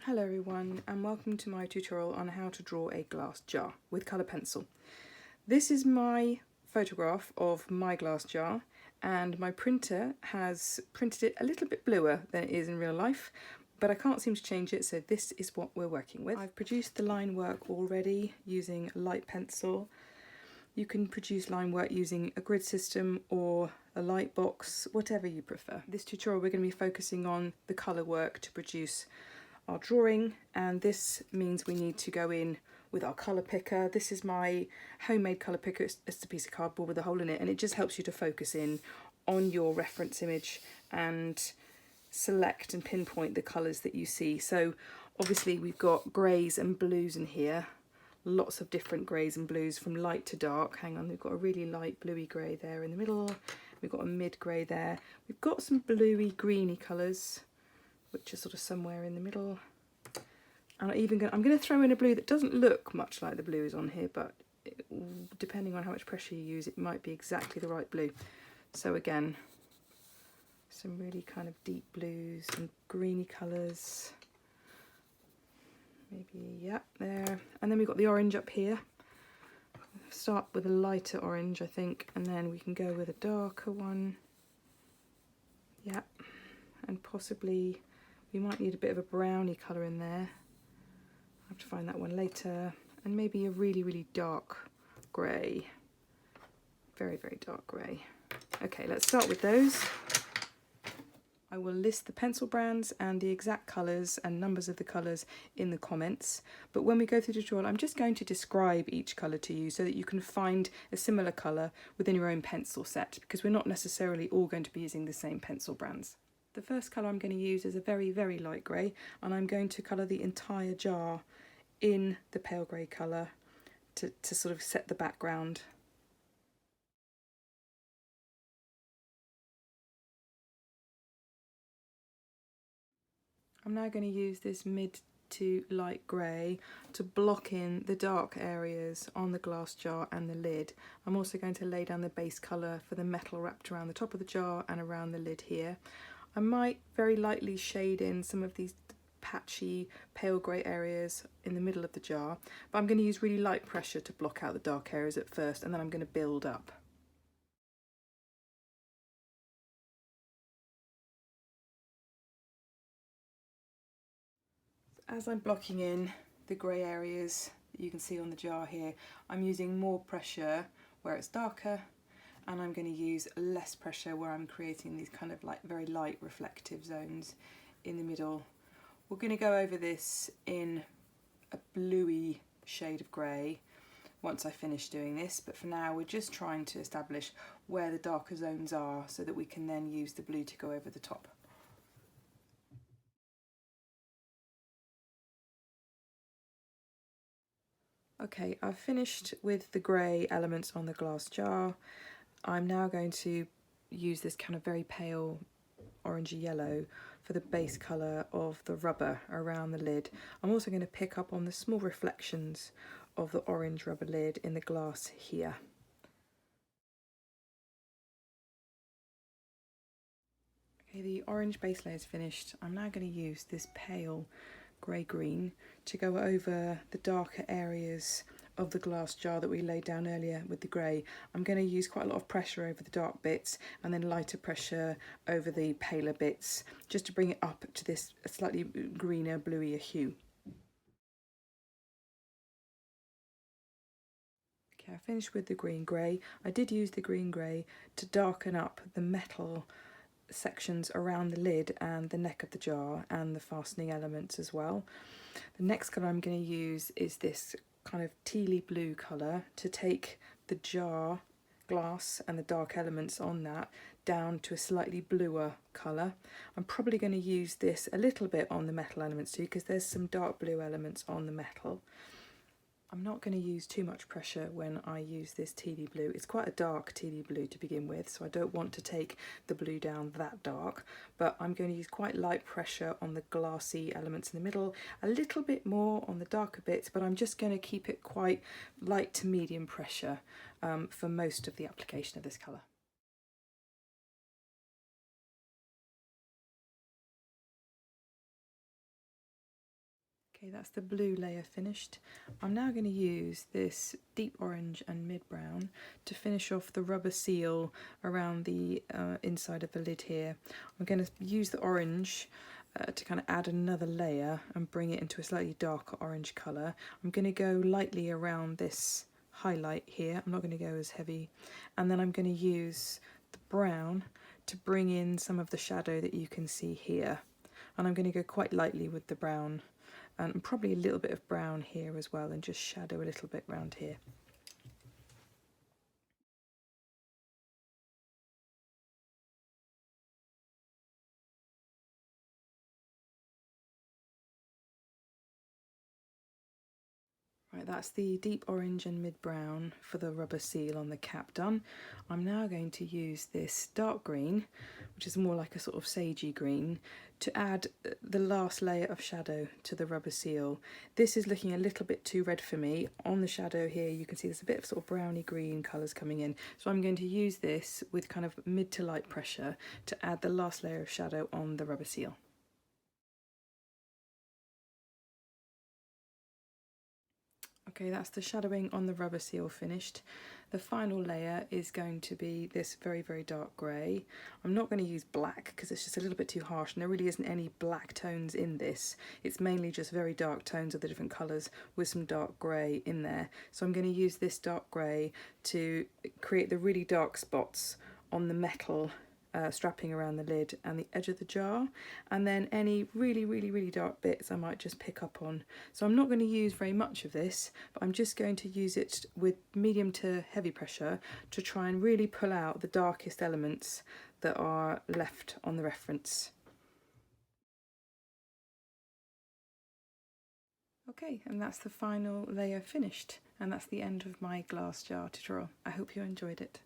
Hello everyone, and welcome to my tutorial on how to draw a glass jar with colour pencil. This is my photograph of my glass jar, and my printer has printed it a little bit bluer than it is in real life, but I can't seem to change it, so this is what we're working with. I've produced the line work already using light pencil. You can produce line work using a grid system or a light box, whatever you prefer. This tutorial we're going to be focusing on the colour work to produce our drawing, and this means we need to go in with our colour picker. This is my homemade colour picker. It's a piece of cardboard with a hole in it, and it just helps you to focus in on your reference image and select and pinpoint the colours that you see. So obviously we've got greys and blues in here, lots of different greys and blues from light to dark. Hang on, we've got a really light bluey grey there in the middle, we've got a mid grey there, we've got some bluey greeny colours which are sort of somewhere in the middle. And I'm going to throw in a blue that doesn't look much like the blues on here, but depending on how much pressure you use, it might be exactly the right blue. So again, some really kind of deep blues and greeny colours. Maybe, yeah, there. And then we've got the orange up here. Start with a lighter orange, I think, and then we can go with a darker one. Yeah, and possibly we might need a bit of a browny colour in there. I'll have to find that one later. And maybe a really, really dark grey. Very, very dark grey. Okay, let's start with those. I will list the pencil brands and the exact colours and numbers of the colours in the comments. But when we go through the tutorial, I'm just going to describe each colour to you so that you can find a similar colour within your own pencil set, because we're not necessarily all going to be using the same pencil brands. The first colour I'm going to use is a very, very light grey, and I'm going to colour the entire jar in the pale grey colour to sort of set the background. I'm now going to use this mid to light grey to block in the dark areas on the glass jar and the lid. I'm also going to lay down the base colour for the metal wrapped around the top of the jar and around the lid here. I might very lightly shade in some of these patchy pale grey areas in the middle of the jar, but I'm going to use really light pressure to block out the dark areas at first, and then I'm going to build up. As I'm blocking in the grey areas that you can see on the jar here, I'm using more pressure where it's darker, and I'm going to use less pressure where I'm creating these kind of like very light reflective zones in the middle. We're going to go over this in a bluey shade of grey once I finish doing this, but for now we're just trying to establish where the darker zones are so that we can then use the blue to go over the top. Okay, I've finished with the grey elements on the glass jar. I'm now going to use this kind of very pale orangey yellow for the base colour of the rubber around the lid. I'm also going to pick up on the small reflections of the orange rubber lid in the glass here. Okay, the orange base layer is finished. I'm now going to use this pale grey-green to go over the darker areas of the glass jar that we laid down earlier with the grey. I'm going to use quite a lot of pressure over the dark bits and then lighter pressure over the paler bits, just to bring it up to this slightly greener, bluier hue. Okay, I finished with the green-grey. I did use the green-grey to darken up the metal sections around the lid and the neck of the jar and the fastening elements as well. The next colour I'm going to use is this kind of tealy blue colour to take the jar glass and the dark elements on that down to a slightly bluer colour. I'm probably going to use this a little bit on the metal elements too, because there's some dark blue elements on the metal. I'm not going to use too much pressure when I use this tealy blue. It's quite a dark tealy blue to begin with, so I don't want to take the blue down that dark, but I'm going to use quite light pressure on the glassy elements in the middle, a little bit more on the darker bits, but I'm just going to keep it quite light to medium pressure for most of the application of this colour. Okay, that's the blue layer finished. I'm now going to use this deep orange and mid-brown to finish off the rubber seal around the inside of the lid here. I'm going to use the orange to kind of add another layer and bring it into a slightly darker orange colour. I'm going to go lightly around this highlight here. I'm not going to go as heavy. And then I'm going to use the brown to bring in some of the shadow that you can see here. And I'm going to go quite lightly with the brown and probably a little bit of brown here as well, and just shadow a little bit around here. Right, that's the deep orange and mid-brown for the rubber seal on the cap done. I'm now going to use this dark green, which is more like a sort of sagey green, to add the last layer of shadow to the rubber seal. This is looking a little bit too red for me. On the shadow here you can see there's a bit of sort of browny green colours coming in, so I'm going to use this with kind of mid to light pressure to add the last layer of shadow on the rubber seal. Okay, that's the shadowing on the rubber seal finished. The final layer is going to be this very, very dark grey. I'm not going to use black because it's just a little bit too harsh, and there really isn't any black tones in this. It's mainly just very dark tones of the different colours with some dark grey in there. So I'm going to use this dark grey to create the really dark spots on the metal strapping around the lid and the edge of the jar, and then any really dark bits I might just pick up on. So I'm not going to use very much of this, but I'm just going to use it with medium to heavy pressure to try and really pull out the darkest elements that are left on the reference. Okay, and that's the final layer finished, and that's the end of my glass jar tutorial. I hope you enjoyed it.